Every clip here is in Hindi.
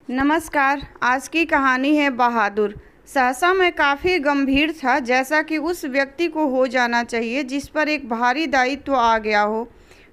नमस्कार। आज की कहानी है बहादुर। सहसा मैं काफ़ी गंभीर था, जैसा कि उस व्यक्ति को हो जाना चाहिए जिस पर एक भारी दायित्व आ गया हो।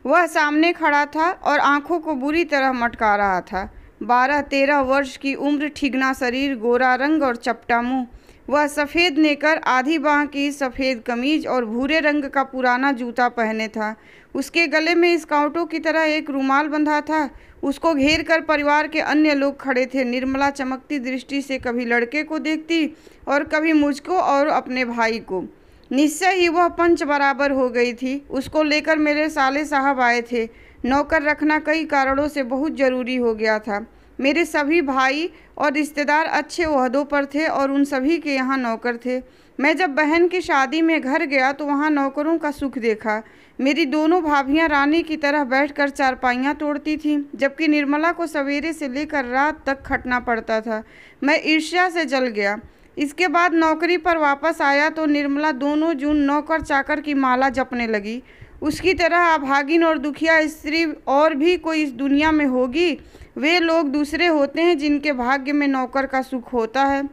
वह सामने खड़ा था और आंखों को बुरी तरह मटका रहा था। 12-13 वर्ष की उम्र, ठिगना शरीर, गोरा रंग और चपटा मुंह। वह सफ़ेद नेकर, आधी बांह की सफ़ेद कमीज और भूरे रंग का पुराना जूता पहने था। उसके गले में स्काउटों की तरह एक रुमाल बंधा था। उसको घेर कर परिवार के अन्य लोग खड़े थे। निर्मला चमकती दृष्टि से कभी लड़के को देखती और कभी मुझको और अपने भाई को। निश्चय ही वह पंच बराबर हो गई थी। उसको लेकर मेरे साले साहब आए थे। नौकर रखना कई कारणों से बहुत ज़रूरी हो गया था। मेरे सभी भाई और रिश्तेदार अच्छे ओहदों पर थे और उन सभी के यहाँ नौकर थे। मैं जब बहन की शादी में घर गया तो वहाँ नौकरों का सुख देखा। मेरी दोनों भाभियाँ रानी की तरह बैठकर चारपाइयाँ तोड़ती थीं, जबकि निर्मला को सवेरे से लेकर रात तक खटना पड़ता था। मैं ईर्ष्या से जल गया। इसके बाद नौकरी पर वापस आया तो निर्मला दोनों जून नौकर चाकर की माला जपने लगी। उसकी तरह अभागिन और दुखिया स्त्री और भी कोई इस दुनिया में होगी? वे लोग दूसरे होते हैं जिनके भाग्य में नौकर का सुख होता है।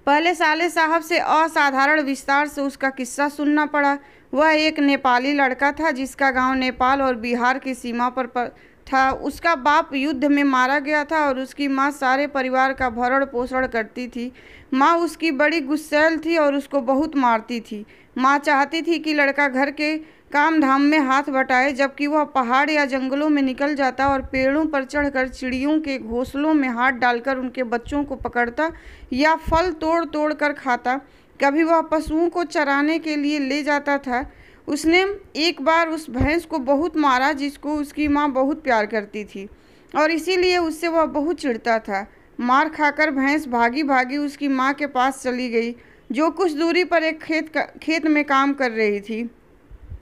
पहले साले साहब से असाधारण विस्तार से उसका किस्सा सुनना पड़ा। वह एक नेपाली लड़का था जिसका गांव नेपाल और बिहार की सीमा पर था। उसका बाप युद्ध में मारा गया था और उसकी माँ सारे परिवार का भरण पोषण करती थी। माँ उसकी बड़ी गुस्सैल थी और उसको बहुत मारती थी। माँ चाहती थी कि लड़का घर के काम धाम में हाथ बटाए, जबकि वह पहाड़ या जंगलों में निकल जाता और पेड़ों पर चढ़कर चिड़ियों के घोंसलों में हाथ डालकर उनके बच्चों को पकड़ता या फल तोड़ तोड़ कर खाता। कभी वह पशुओं को चराने के लिए ले जाता था। उसने एक बार उस भैंस को बहुत मारा जिसको उसकी माँ बहुत प्यार करती थी और इसीलिए उससे वह बहुत चिढ़ता था। मार खाकर भैंस भागी भागी उसकी माँ के पास चली गई, जो कुछ दूरी पर एक खेत में काम कर रही थी।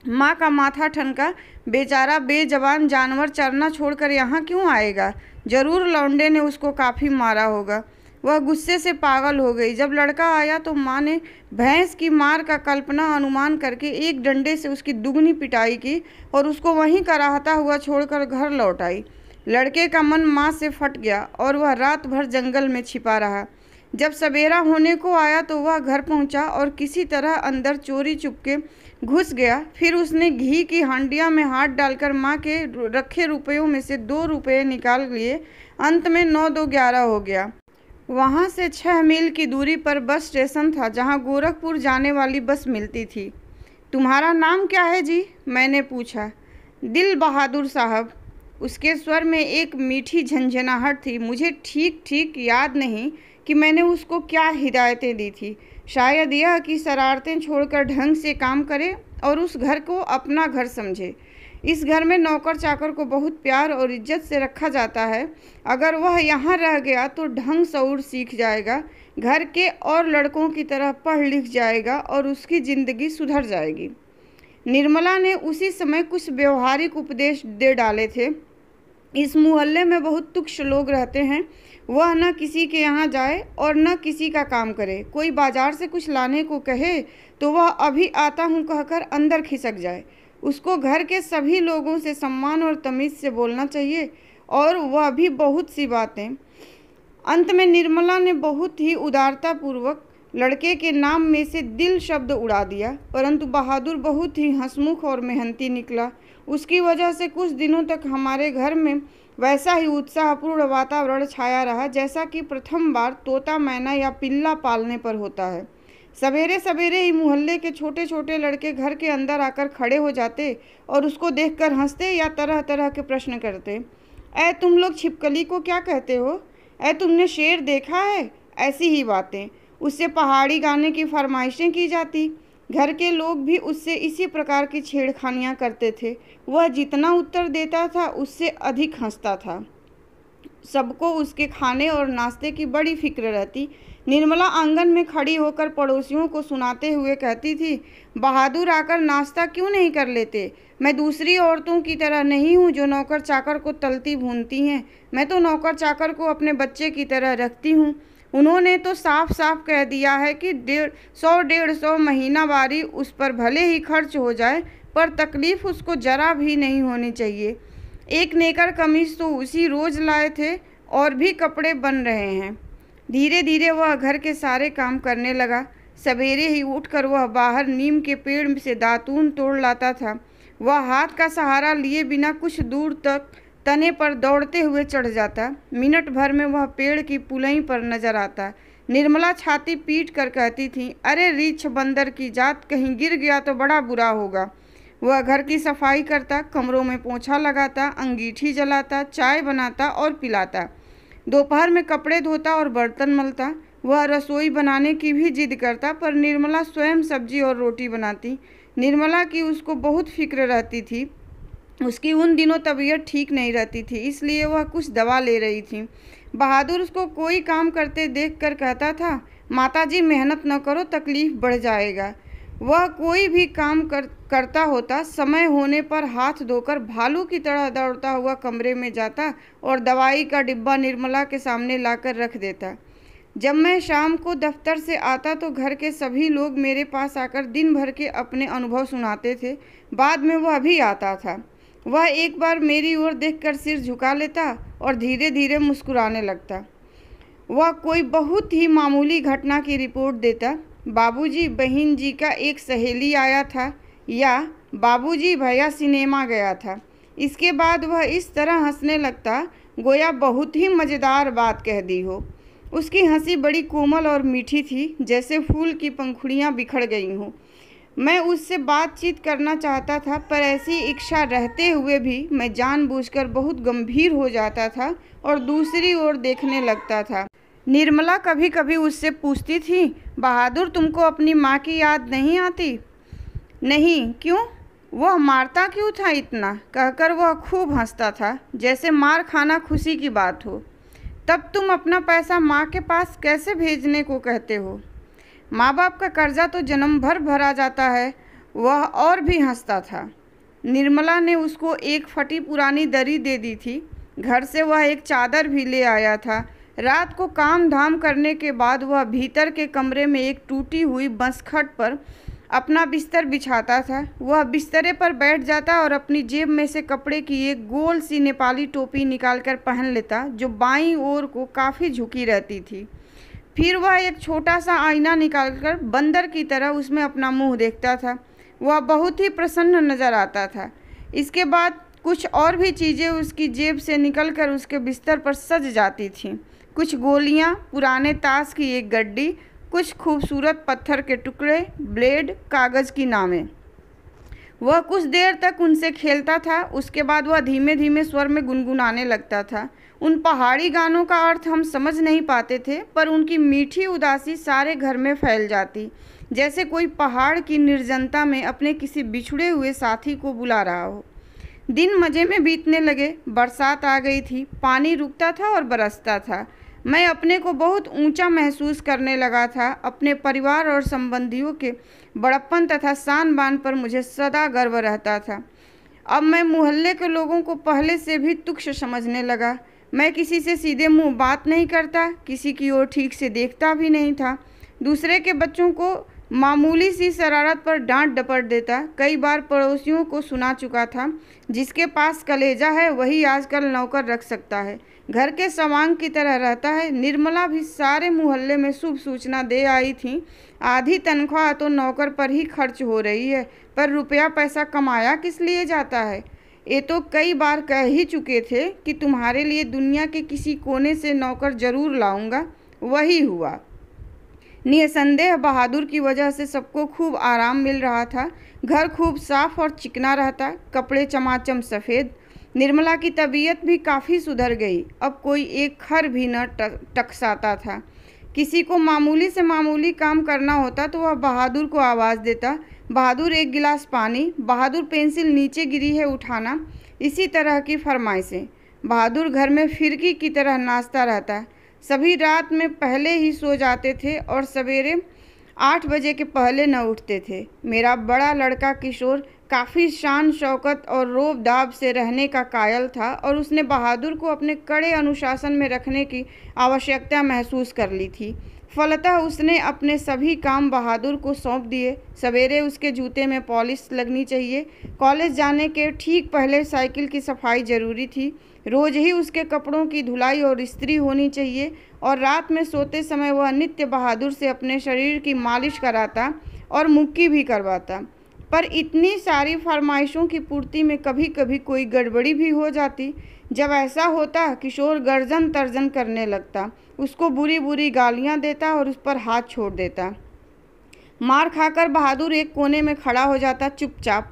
माँ का माथा ठनका, बेचारा बेजवान जानवर चरना छोड़कर यहाँ क्यों आएगा? जरूर लौंडे ने उसको काफ़ी मारा होगा। वह गुस्से से पागल हो गई। जब लड़का आया तो माँ ने भैंस की मार का कल्पना अनुमान करके एक डंडे से उसकी दुगनी पिटाई की और उसको वहीं कराहता हुआ छोड़कर घर लौट आई। लड़के का मन माँ से फट गया और वह रात भर जंगल में छिपा रहा। जब सवेरा होने को आया तो वह घर पहुंचा और किसी तरह अंदर चोरी चुपके घुस गया। फिर उसने घी की हांडिया में हाथ डालकर माँ के रखे रुपयों में से 2 रुपये निकाल लिए। अंत में 9-2-11 हो गया। वहाँ से 6 मील की दूरी पर बस स्टेशन था जहाँ गोरखपुर जाने वाली बस मिलती थी। तुम्हारा नाम क्या है जी? मैंने पूछा। दिल बहादुर साहब। उसके स्वर में एक मीठी झंझनाहट थी। मुझे ठीक ठीक याद नहीं कि मैंने उसको क्या हिदायतें दी थी। शायद यह कि शरारतें छोड़कर ढंग से काम करे और उस घर को अपना घर समझे। इस घर में नौकर चाकर को बहुत प्यार और इज्जत से रखा जाता है। अगर वह यहाँ रह गया तो ढंग शऊर सीख जाएगा, घर के और लड़कों की तरह पढ़ लिख जाएगा और उसकी ज़िंदगी सुधर जाएगी। निर्मला ने उसी समय कुछ व्यवहारिक उपदेश दे डाले थे। इस मोहल्ले में बहुत तुच्छ लोग रहते हैं। वह न किसी के यहाँ जाए और न किसी का काम करे। कोई बाजार से कुछ लाने को कहे तो वह अभी आता हूँ कहकर अंदर खिसक जाए। उसको घर के सभी लोगों से सम्मान और तमीज़ से बोलना चाहिए, और वह भी बहुत सी बातें। अंत में निर्मला ने बहुत ही उदारतापूर्वक लड़के के नाम में से दिल शब्द उड़ा दिया। परंतु बहादुर बहुत ही हंसमुख और मेहनती निकला। उसकी वजह से कुछ दिनों तक हमारे घर में वैसा ही उत्साहपूर्ण वातावरण छाया रहा जैसा कि प्रथम बार तोता मैना या पिल्ला पालने पर होता है। सवेरे सवेरे ही मोहल्ले के छोटे छोटे लड़के घर के अंदर आकर खड़े हो जाते और उसको देखकर हंसते या तरह तरह के प्रश्न करते। ऐ तुम लोग छिपकली को क्या कहते हो? ऐ तुमने शेर देखा है? ऐसी ही बातें। उससे पहाड़ी गाने की फरमाइशें की जाती। घर के लोग भी उससे इसी प्रकार की छेड़खानियाँ करते थे। वह जितना उत्तर देता था उससे अधिक हंसता था। सबको उसके खाने और नाश्ते की बड़ी फिक्र रहती। निर्मला आंगन में खड़ी होकर पड़ोसियों को सुनाते हुए कहती थी, बहादुर आकर नाश्ता क्यों नहीं कर लेते? मैं दूसरी औरतों की तरह नहीं हूँ जो नौकर चाकर को तलती भूनती हैं। मैं तो नौकर चाकर को अपने बच्चे की तरह रखती हूँ। उन्होंने तो साफ साफ कह दिया है कि 100-150 महीनावारी उस पर भले ही खर्च हो जाए, पर तकलीफ़ उसको जरा भी नहीं होनी चाहिए। एक नेकर कमीज तो उसी रोज़ लाए थे और भी कपड़े बन रहे हैं। धीरे धीरे वह घर के सारे काम करने लगा। सवेरे ही उठकर वह बाहर नीम के पेड़ से दातून तोड़ लाता था। वह हाथ का सहारा लिए बिना कुछ दूर तक तने पर दौड़ते हुए चढ़ जाता। मिनट भर में वह पेड़ की पुलई पर नजर आता। निर्मला छाती पीट कर कहती थी, अरे रीछ बंदर की जात, कहीं गिर गया तो बड़ा बुरा होगा। वह घर की सफाई करता, कमरों में पोंछा लगाता, अंगीठी जलाता, चाय बनाता और पिलाता। दोपहर में कपड़े धोता और बर्तन मलता। वह रसोई बनाने की भी जिद करता, पर निर्मला स्वयं सब्जी और रोटी बनाती। निर्मला की उसको बहुत फिक्र रहती थी। उसकी उन दिनों तबीयत ठीक नहीं रहती थी, इसलिए वह कुछ दवा ले रही थी। बहादुर उसको कोई काम करते देखकर कहता था, माताजी मेहनत न करो, तकलीफ बढ़ जाएगा। वह कोई भी काम करता होता, समय होने पर हाथ धोकर भालू की तरह दौड़ता हुआ कमरे में जाता और दवाई का डिब्बा निर्मला के सामने लाकर रख देता। जब मैं शाम को दफ्तर से आता तो घर के सभी लोग मेरे पास आकर दिन भर के अपने अनुभव सुनाते थे। बाद में वह भी आता था। वह एक बार मेरी ओर देखकर सिर झुका लेता और धीरे धीरे मुस्कुराने लगता। वह कोई बहुत ही मामूली घटना की रिपोर्ट देता। बाबूजी, बहन जी का एक सहेली आया था, या बाबूजी, भैया सिनेमा गया था। इसके बाद वह इस तरह हंसने लगता गोया बहुत ही मज़ेदार बात कह दी हो। उसकी हंसी बड़ी कोमल और मीठी थी, जैसे फूल की पंखुड़ियाँ बिखर गई हों। मैं उससे बातचीत करना चाहता था, पर ऐसी इच्छा रहते हुए भी मैं जानबूझकर बहुत गंभीर हो जाता था और दूसरी ओर देखने लगता था। निर्मला कभी कभी उससे पूछती थी, बहादुर, तुमको अपनी माँ की याद नहीं आती? नहीं, क्यों? वह मारता क्यों था इतना? कहकर वह खूब हंसता था, जैसे मार खाना खुशी की बात हो। तब तुम अपना पैसा माँ के पास कैसे भेजने को कहते हो? माँ बाप का कर्जा तो जन्म भर भरा जाता है। वह और भी हंसता था। निर्मला ने उसको एक फटी पुरानी दरी दे दी थी। घर से वह एक चादर भी ले आया था। रात को काम धाम करने के बाद वह भीतर के कमरे में एक टूटी हुई बंसखट पर अपना बिस्तर बिछाता था। वह बिस्तरे पर बैठ जाता और अपनी जेब में से कपड़े की एक गोल सी नेपाली टोपी निकालकर पहन लेता, जो बाईं ओर को काफ़ी झुकी रहती थी। फिर वह एक छोटा सा आईना निकालकर बंदर की तरह उसमें अपना मुंह देखता था। वह बहुत ही प्रसन्न नजर आता था। इसके बाद कुछ और भी चीज़ें उसकी जेब से निकलकर उसके बिस्तर पर सज जाती थीं। कुछ गोलियां, पुराने ताश की एक गड्डी, कुछ खूबसूरत पत्थर के टुकड़े, ब्लेड, कागज़ की नामें। वह कुछ देर तक उनसे खेलता था। उसके बाद वह धीमे धीमे स्वर में गुनगुनाने लगता था। उन पहाड़ी गानों का अर्थ हम समझ नहीं पाते थे, पर उनकी मीठी उदासी सारे घर में फैल जाती, जैसे कोई पहाड़ की निर्जनता में अपने किसी बिछुड़े हुए साथी को बुला रहा हो। दिन मज़े में बीतने लगे। बरसात आ गई थी। पानी रुकता था और बरसता था। मैं अपने को बहुत ऊंचा महसूस करने लगा था। अपने परिवार और संबंधियों के बड़प्पन तथा शान बान पर मुझे सदा गर्व रहता था। अब मैं मोहल्ले के लोगों को पहले से भी तुच्छ समझने लगा। मैं किसी से सीधे मुंह बात नहीं करता, किसी की ओर ठीक से देखता भी नहीं था। दूसरे के बच्चों को मामूली सी शरारत पर डांट डपट देता। कई बार पड़ोसियों को सुना चुका था, जिसके पास कलेजा है वही आजकल नौकर रख सकता है, घर के सवांग की तरह रहता है। निर्मला भी सारे मोहल्ले में शुभ सूचना दे आई थी। आधी तनख्वाह तो नौकर पर ही खर्च हो रही है, पर रुपया पैसा कमाया किस लिए जाता है? ये तो कई बार कह ही चुके थे कि तुम्हारे लिए दुनिया के किसी कोने से नौकर जरूर लाऊंगा। वही हुआ। निसंदेह बहादुर की वजह से सबको खूब आराम मिल रहा था। घर खूब साफ और चिकना रहता, कपड़े चमाचम सफ़ेद। निर्मला की तबीयत भी काफ़ी सुधर गई। अब कोई एक खर भी न टकसाता था। किसी को मामूली से मामूली काम करना होता तो वह बहादुर को आवाज़ देता, बहादुर एक गिलास पानी, बहादुर पेंसिल नीचे गिरी है उठाना। इसी तरह की फरमाइशें। बहादुर घर में फिरकी की तरह नाचता रहता। सभी रात में पहले ही सो जाते थे और सवेरे 8 बजे के पहले न उठते थे। मेरा बड़ा लड़का किशोर काफ़ी शान शौकत और रोब दाब से रहने का कायल था और उसने बहादुर को अपने कड़े अनुशासन में रखने की आवश्यकता महसूस कर ली थी। फलतः उसने अपने सभी काम बहादुर को सौंप दिए। सवेरे उसके जूते में पॉलिश लगनी चाहिए। कॉलेज जाने के ठीक पहले साइकिल की सफाई ज़रूरी थी। रोज ही उसके कपड़ों की धुलाई और इस्त्री होनी चाहिए और रात में सोते समय वह नित्य बहादुर से अपने शरीर की मालिश कराता और मुक्की भी करवाता। पर इतनी सारी फरमाइशों की पूर्ति में कभी कभी कोई गड़बड़ी भी हो जाती। जब ऐसा होता, किशोर गर्जन तर्जन करने लगता, उसको बुरी बुरी गालियां देता और उस पर हाथ छोड़ देता। मार खाकर बहादुर एक कोने में खड़ा हो जाता, चुपचाप।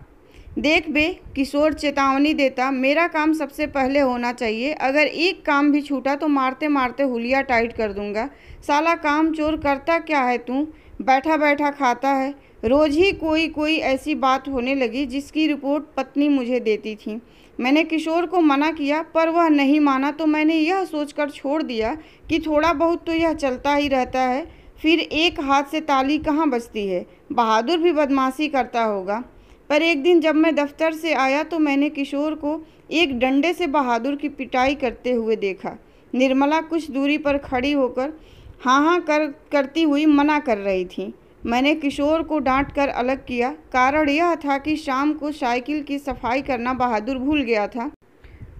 देख बे, किशोर चेतावनी देता, मेरा काम सबसे पहले होना चाहिए। अगर एक काम भी छूटा तो मारते मारते हुलिया टाइट कर दूंगा। साला काम चोर करता क्या है तू? बैठा बैठा खाता है। रोज ही कोई ऐसी बात होने लगी जिसकी रिपोर्ट पत्नी मुझे देती थी। मैंने किशोर को मना किया पर वह नहीं माना, तो मैंने यह सोचकर छोड़ दिया कि थोड़ा बहुत तो यह चलता ही रहता है, फिर एक हाथ से ताली कहाँ बजती है। बहादुर भी बदमाशी करता होगा। पर एक दिन जब मैं दफ्तर से आया तो मैंने किशोर को एक डंडे से बहादुर की पिटाई करते हुए देखा। निर्मला कुछ दूरी पर खड़ी होकर हाँ करती हुई मना कर रही थी। मैंने किशोर को डांट कर अलग किया। कारण यह था कि शाम को साइकिल की सफाई करना बहादुर भूल गया था।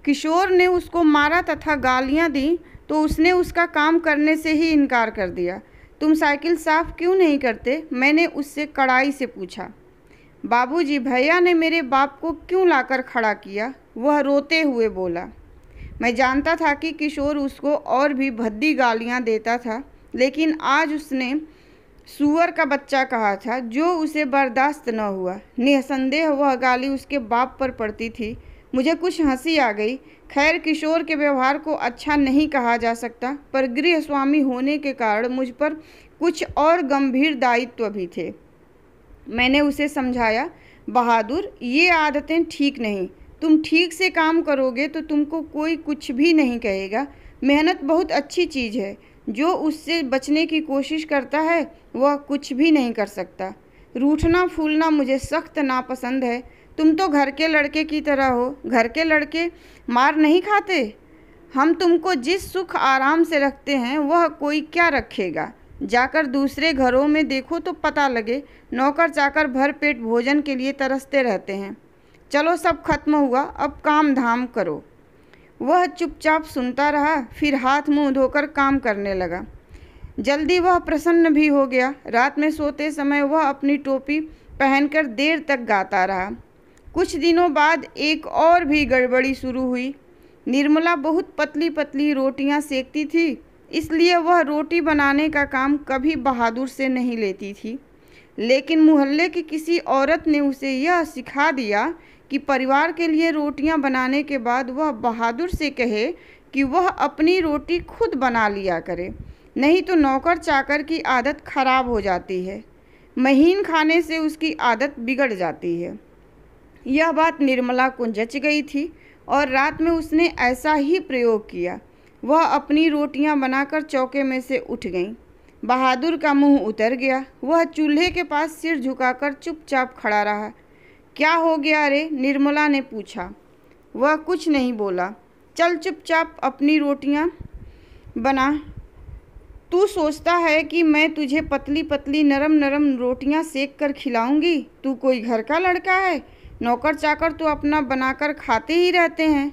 किशोर ने उसको मारा तथा गालियां दी तो उसने उसका काम करने से ही इनकार कर दिया। तुम साइकिल साफ क्यों नहीं करते? मैंने उससे कड़ाई से पूछा। बाबूजी, भैया ने मेरे बाप को क्यों लाकर खड़ा किया? वह रोते हुए बोला। मैं जानता था कि किशोर उसको और भी भद्दी गालियां देता था, लेकिन आज उसने सूअर का बच्चा कहा था जो उसे बर्दाश्त न हुआ। निसंदेह वह गाली उसके बाप पर पड़ती थी। मुझे कुछ हंसी आ गई। खैर, किशोर के व्यवहार को अच्छा नहीं कहा जा सकता, पर गृह स्वामी होने के कारण मुझ पर कुछ और गंभीर दायित्व भी थे। मैंने उसे समझाया, बहादुर, ये आदतें ठीक नहीं। तुम ठीक से काम करोगे तो तुमको कोई कुछ भी नहीं कहेगा। मेहनत बहुत अच्छी चीज़ है। जो उससे बचने की कोशिश करता है वह कुछ भी नहीं कर सकता। रूठना फूलना मुझे सख्त नापसंद है। तुम तो घर के लड़के की तरह हो। घर के लड़के मार नहीं खाते। हम तुमको जिस सुख आराम से रखते हैं वह कोई क्या रखेगा। जाकर दूसरे घरों में देखो तो पता लगे, नौकर चाकर भर पेट भोजन के लिए तरसते रहते हैं। चलो, सब खत्म हुआ, अब काम धाम करो। वह चुपचाप सुनता रहा, फिर हाथ मुंह धोकर काम करने लगा। जल्दी वह प्रसन्न भी हो गया। रात में सोते समय वह अपनी टोपी पहनकर देर तक गाता रहा। कुछ दिनों बाद एक और भी गड़बड़ी शुरू हुई। निर्मला बहुत पतली पतली रोटियां सेकती थी, इसलिए वह रोटी बनाने का काम कभी बहादुर से नहीं लेती थी। लेकिन मोहल्ले की किसी औरत ने उसे यह सिखा दिया कि परिवार के लिए रोटियां बनाने के बाद वह बहादुर से कहे कि वह अपनी रोटी खुद बना लिया करे, नहीं तो नौकर चाकर की आदत खराब हो जाती है। महीन खाने से उसकी आदत बिगड़ जाती है। यह बात निर्मला को जच गई थी और रात में उसने ऐसा ही प्रयोग किया। वह अपनी रोटियां बनाकर चौके में से उठ गई। बहादुर का मुंह उतर गया। वह चूल्हे के पास सिर झुकाकर चुपचाप खड़ा रहा। क्या हो गया रे? निर्मला ने पूछा। वह कुछ नहीं बोला। चल चुपचाप अपनी रोटियां बना। तू सोचता है कि मैं तुझे पतली पतली नरम नरम रोटियां सेक कर खिलाऊंगी? तू कोई घर का लड़का है? नौकर चाकर तो अपना बनाकर खाते ही रहते हैं।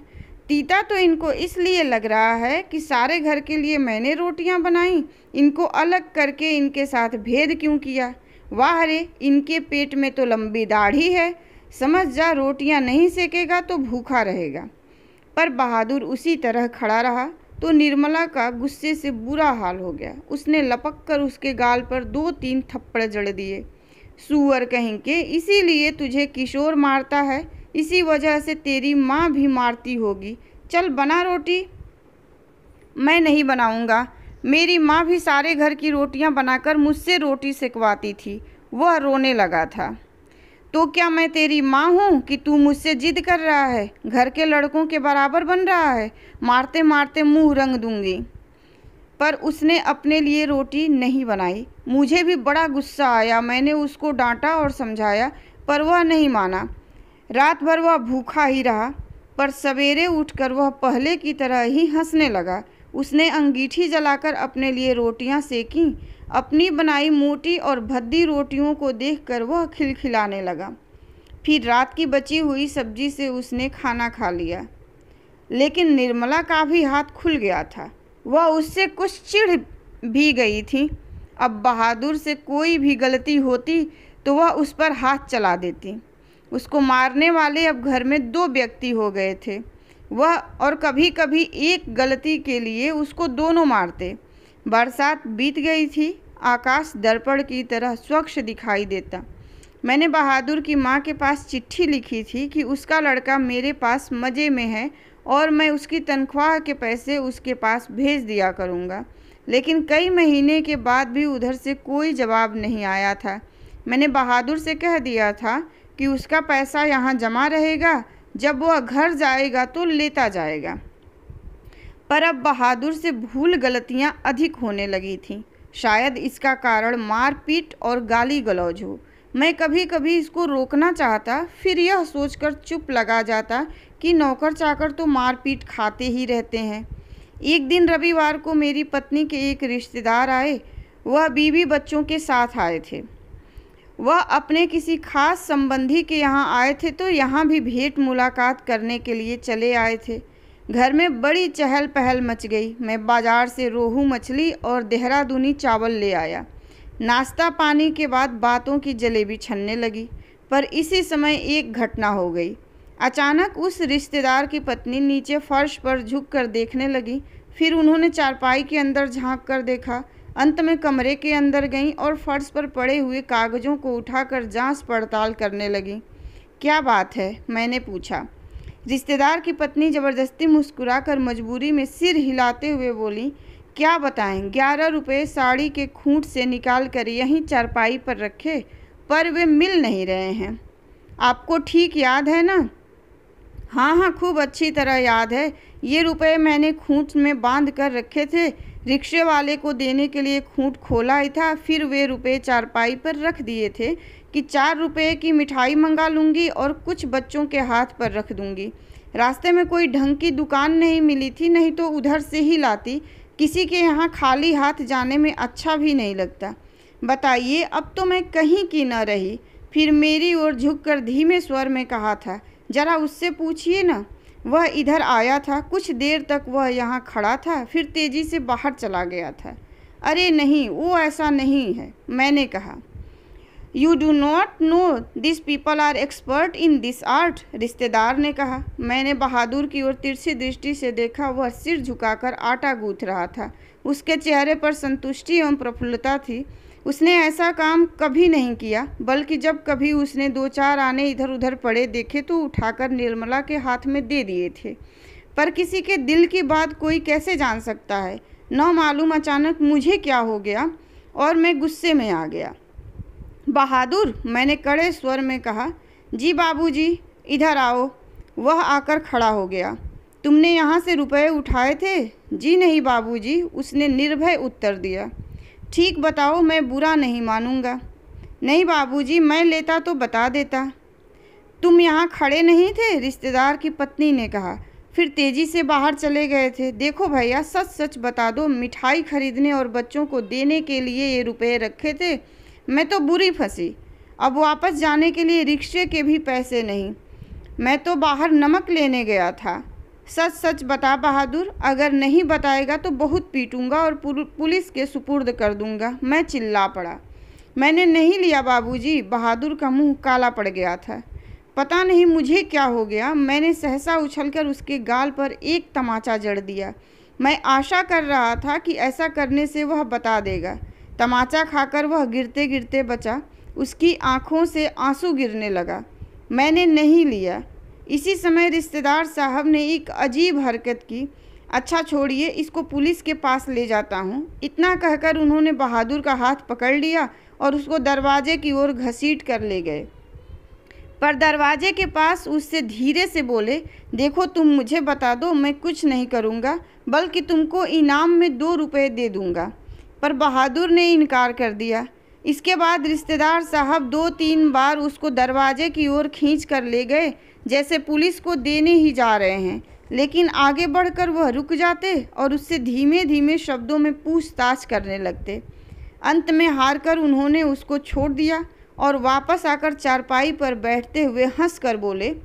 तीता तो इनको इसलिए लग रहा है कि सारे घर के लिए मैंने रोटियां बनाई, इनको अलग करके इनके साथ भेद क्यों किया। वाह रे, इनके पेट में तो लंबी दाढ़ी है। समझ जा, रोटियां नहीं सेकेगा तो भूखा रहेगा। पर बहादुर उसी तरह खड़ा रहा तो निर्मला का गुस्से से बुरा हाल हो गया। उसने लपक कर उसके गाल पर 2-3 थप्पड़ जड़ दिए। सूअर कहीं के, इसीलिए तुझे किशोर मारता है, इसी वजह से तेरी माँ भी मारती होगी। चल बना रोटी। मैं नहीं बनाऊंगा। मेरी माँ भी सारे घर की रोटियां बनाकर मुझसे रोटी सेकवाती थी। वह रोने लगा था। तो क्या मैं तेरी माँ हूँ कि तू मुझसे जिद कर रहा है? घर के लड़कों के बराबर बन रहा है। मारते मारते मुंह रंग दूंगी। पर उसने अपने लिए रोटी नहीं बनाई। मुझे भी बड़ा गुस्सा आया। मैंने उसको डांटा और समझाया, पर वह नहीं माना। रात भर वह भूखा ही रहा, पर सवेरे उठकर वह पहले की तरह ही हंसने लगा। उसने अंगीठी जलाकर अपने लिए रोटियां सेकीं। अपनी बनाई मोटी और भद्दी रोटियों को देखकर वह खिलखिलाने लगा। फिर रात की बची हुई सब्जी से उसने खाना खा लिया। लेकिन निर्मला का भी हाथ खुल गया था। वह उससे कुछ चिढ़ भी गई थी। अब बहादुर से कोई भी गलती होती तो वह उस पर हाथ चला देती। उसको मारने वाले अब घर में 2 व्यक्ति हो गए थे। वह और कभी कभी एक गलती के लिए उसको दोनों मारते। बरसात बीत गई थी। आकाश दर्पण की तरह स्वच्छ दिखाई देता। मैंने बहादुर की माँ के पास चिट्ठी लिखी थी कि उसका लड़का मेरे पास मज़े में है और मैं उसकी तनख्वाह के पैसे उसके पास भेज दिया करूँगा। लेकिन कई महीने के बाद भी उधर से कोई जवाब नहीं आया था। मैंने बहादुर से कह दिया था कि उसका पैसा यहाँ जमा रहेगा, जब वह घर जाएगा तो लेता जाएगा। पर अब बहादुर से भूल गलतियाँ अधिक होने लगी थीं। शायद इसका कारण मारपीट और गाली गलौज हो। मैं कभी कभी इसको रोकना चाहता, फिर यह सोचकर चुप लगा जाता कि नौकर चाकर तो मारपीट खाते ही रहते हैं। एक दिन रविवार को मेरी पत्नी के एक रिश्तेदार आए। वह बीवी बच्चों के साथ आए थे। वह अपने किसी खास संबंधी के यहाँ आए थे तो यहाँ भी भेंट मुलाकात करने के लिए चले आए थे। घर में बड़ी चहल पहल मच गई। मैं बाजार से रोहू मछली और देहरादूनी चावल ले आया। नाश्ता पानी के बाद बातों की जलेबी छनने लगी। पर इसी समय एक घटना हो गई। अचानक उस रिश्तेदार की पत्नी नीचे फर्श पर झुककर देखने लगी। फिर उन्होंने चारपाई के अंदर झांक कर देखा। अंत में कमरे के अंदर गईं और फर्श पर पड़े हुए कागज़ों को उठाकर जांच पड़ताल करने लगी। क्या बात है? मैंने पूछा। रिश्तेदार की पत्नी ज़बरदस्ती मुस्कुराकर मजबूरी में सिर हिलाते हुए बोली, क्या बताएं, 11 रुपये साड़ी के खूंट से निकाल कर यहीं चारपाई पर रखे, पर वे मिल नहीं रहे हैं। आपको ठीक याद है ना? हाँ हाँ, खूब अच्छी तरह याद है। ये रुपए मैंने खूंट में बांध कर रखे थे। रिक्शे वाले को देने के लिए खूंट खोला ही था। फिर वे रुपए चारपाई पर रख दिए थे कि 4 रुपये की मिठाई मंगा लूँगी और कुछ बच्चों के हाथ पर रख दूँगी। रास्ते में कोई ढंग की दुकान नहीं मिली थी, नहीं तो उधर से ही लाती। किसी के यहाँ खाली हाथ जाने में अच्छा भी नहीं लगता। बताइए, अब तो मैं कहीं की न रही। फिर मेरी ओर झुककर धीमे स्वर में कहा था, जरा उससे पूछिए ना। वह इधर आया था। कुछ देर तक वह यहाँ खड़ा था, फिर तेज़ी से बाहर चला गया था। अरे नहीं, वो ऐसा नहीं है, मैंने कहा। You do not know this people are expert in this art, रिश्तेदार ने कहा। मैंने बहादुर की ओर तिरछी दृष्टि से देखा। वह सिर झुकाकर आटा गूँथ रहा था। उसके चेहरे पर संतुष्टि एवं प्रफुल्लता थी। उसने ऐसा काम कभी नहीं किया, बल्कि जब कभी उसने 2-4 आने इधर उधर पड़े देखे तो उठाकर निर्मला के हाथ में दे दिए थे। पर किसी के दिल की बात कोई कैसे जान सकता है? न मालूम अचानक मुझे क्या हो गया और मैं गुस्से में आ गया। बहादुर, मैंने कड़े स्वर में कहा। जी बाबूजी, इधर आओ। वह आकर खड़ा हो गया। तुमने यहाँ से रुपए उठाए थे? जी नहीं बाबूजी, उसने निर्भय उत्तर दिया। ठीक बताओ, मैं बुरा नहीं मानूंगा। नहीं बाबूजी, मैं लेता तो बता देता। तुम यहाँ खड़े नहीं थे? रिश्तेदार की पत्नी ने कहा। फिर तेज़ी से बाहर चले गए थे। देखो भैया, सच सच बता दो, मिठाई खरीदने और बच्चों को देने के लिए ये रुपए रखे थे। मैं तो बुरी फंसी। अब वापस जाने के लिए रिक्शे के भी पैसे नहीं। मैं तो बाहर नमक लेने गया था। सच सच बता बहादुर, अगर नहीं बताएगा तो बहुत पीटूंगा और पुलिस के सुपुर्द कर दूंगा। मैं चिल्ला पड़ा। मैंने नहीं लिया बाबूजी। बहादुर का मुंह काला पड़ गया था। पता नहीं मुझे क्या हो गया। मैंने सहसा उछलकर उसके गाल पर एक तमाचा जड़ दिया। मैं आशा कर रहा था कि ऐसा करने से वह बता देगा। तमाचा खाकर वह गिरते गिरते बचा। उसकी आंखों से आंसू गिरने लगा। मैंने नहीं लिया। इसी समय रिश्तेदार साहब ने एक अजीब हरकत की। अच्छा छोड़िए, इसको पुलिस के पास ले जाता हूँ। इतना कहकर उन्होंने बहादुर का हाथ पकड़ लिया और उसको दरवाजे की ओर घसीट कर ले गए। पर दरवाजे के पास उससे धीरे से बोले, देखो तुम मुझे बता दो, मैं कुछ नहीं करूँगा, बल्कि तुमको इनाम में 2 रुपये दे दूँगा। पर बहादुर ने इनकार कर दिया। इसके बाद रिश्तेदार साहब 2-3 बार उसको दरवाजे की ओर खींच कर ले गए, जैसे पुलिस को देने ही जा रहे हैं। लेकिन आगे बढ़कर वह रुक जाते और उससे धीमे धीमे शब्दों में पूछताछ करने लगते। अंत में हारकर उन्होंने उसको छोड़ दिया और वापस आकर चारपाई पर बैठते हुए हंसकर बोले,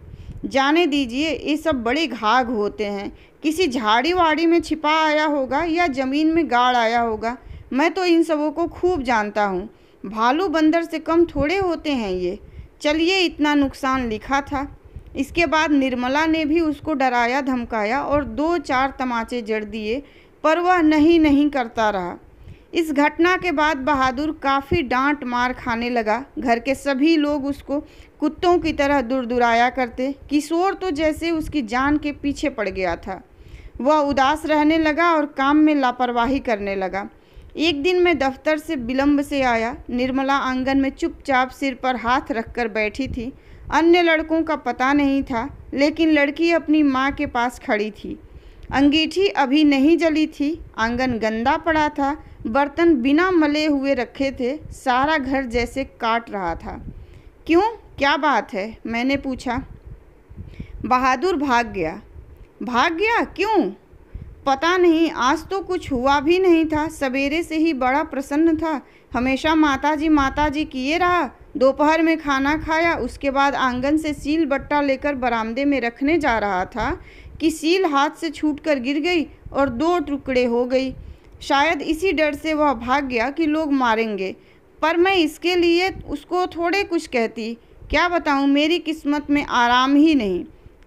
जाने दीजिए, ये सब बड़े घाघ होते हैं। किसी झाड़ी वाड़ी में छिपा आया होगा या ज़मीन में गाड़ आया होगा। मैं तो इन सबों को खूब जानता हूँ। भालू बंदर से कम थोड़े होते हैं ये। चलिए, इतना नुकसान लिखा था। इसके बाद निर्मला ने भी उसको डराया धमकाया और 2-4 तमाचे जड़ दिए, पर वह नहीं करता रहा। इस घटना के बाद बहादुर काफ़ी डांट मार खाने लगा। घर के सभी लोग उसको कुत्तों की तरह दुरदुराया करते। किशोर तो जैसे उसकी जान के पीछे पड़ गया था। वह उदास रहने लगा और काम में लापरवाही करने लगा। एक दिन मैं दफ्तर से विलंब से आया। निर्मला आंगन में चुपचाप सिर पर हाथ रखकर बैठी थी। अन्य लड़कों का पता नहीं था, लेकिन लड़की अपनी माँ के पास खड़ी थी। अंगीठी अभी नहीं जली थी। आंगन गंदा पड़ा था। बर्तन बिना मले हुए रखे थे। सारा घर जैसे काट रहा था। क्यों, क्या बात है? मैंने पूछा। बहादुर भाग गया। भाग गया? क्यों? पता नहीं, आज तो कुछ हुआ भी नहीं था। सवेरे से ही बड़ा प्रसन्न था। हमेशा माताजी किए रहा। दोपहर में खाना खाया। उसके बाद आंगन से सील बट्टा लेकर बरामदे में रखने जा रहा था कि सील हाथ से छूटकर गिर गई और 2 टुकड़े हो गई। शायद इसी डर से वह भाग गया कि लोग मारेंगे, पर मैं इसके लिए उसको थोड़े कुछ कहती। क्या बताऊं, मेरी किस्मत में आराम ही नहीं।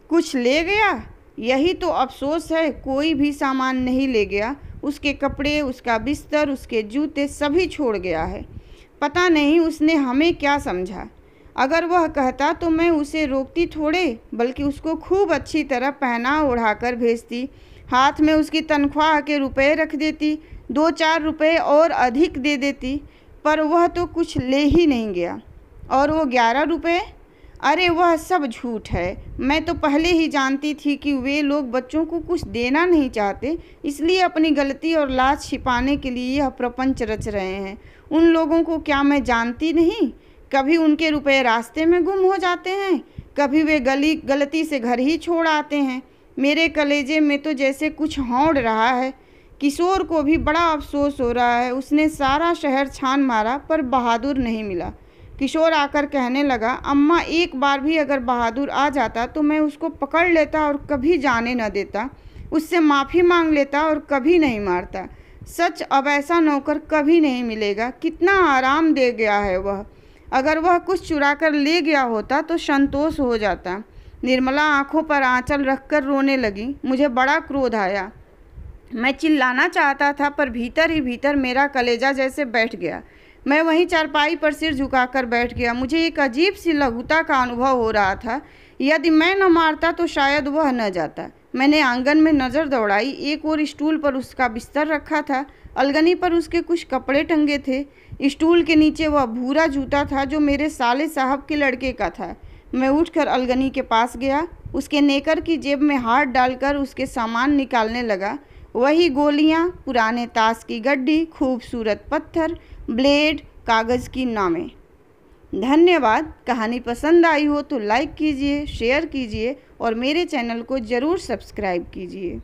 कुछ ले गया, यही तो अफसोस है। कोई भी सामान नहीं ले गया। उसके कपड़े, उसका बिस्तर, उसके जूते सभी छोड़ गया है। पता नहीं उसने हमें क्या समझा। अगर वह कहता तो मैं उसे रोकती थोड़े, बल्कि उसको खूब अच्छी तरह पहना ओढ़ाकर भेजती। हाथ में उसकी तनख्वाह के रुपए रख देती, 2-4 रुपए और अधिक दे देती। पर वह तो कुछ ले ही नहीं गया। और वो 11 रुपए? अरे वह सब झूठ है। मैं तो पहले ही जानती थी कि वे लोग बच्चों को कुछ देना नहीं चाहते, इसलिए अपनी गलती और लाज छिपाने के लिए यह प्रपंच रच रहे हैं। उन लोगों को क्या मैं जानती नहीं? कभी उनके रुपए रास्ते में गुम हो जाते हैं, कभी वे गलती से घर ही छोड़ आते हैं। मेरे कलेजे में तो जैसे कुछ हौंड रहा है। किशोर को भी बड़ा अफसोस हो रहा है। उसने सारा शहर छान मारा, पर बहादुर नहीं मिला। किशोर आकर कहने लगा, अम्मा, एक बार भी अगर बहादुर आ जाता तो मैं उसको पकड़ लेता और कभी जाने न देता। उससे माफ़ी मांग लेता और कभी नहीं मारता। सच, अब ऐसा नौकर कभी नहीं मिलेगा। कितना आराम दे गया है वह। अगर वह कुछ चुरा कर ले गया होता तो संतोष हो जाता। निर्मला आंखों पर आंचल रखकर रोने लगी। मुझे बड़ा क्रोध आया। मैं चिल्लाना चाहता था, पर भीतर ही भीतर मेरा कलेजा जैसे बैठ गया। मैं वहीं चारपाई पर सिर झुकाकर बैठ गया। मुझे एक अजीब सी लघुता का अनुभव हो रहा था। यदि मैं न मारता तो शायद वह न जाता। मैंने आंगन में नज़र दौड़ाई। एक और स्टूल पर उसका बिस्तर रखा था। अलगनी पर उसके कुछ कपड़े टंगे थे। स्टूल के नीचे वह भूरा जूता था जो मेरे साले साहब के लड़के का था। मैं उठकर अलगनी के पास गया। उसके नेकर की जेब में हाथ डालकर उसके सामान निकालने लगा। वही गोलियां, पुराने ताश की गड्डी, खूबसूरत पत्थर, ब्लेड, कागज़ की नामें। धन्यवाद। कहानी पसंद आई हो तो लाइक कीजिए, शेयर कीजिए और मेरे चैनल को ज़रूर सब्सक्राइब कीजिए।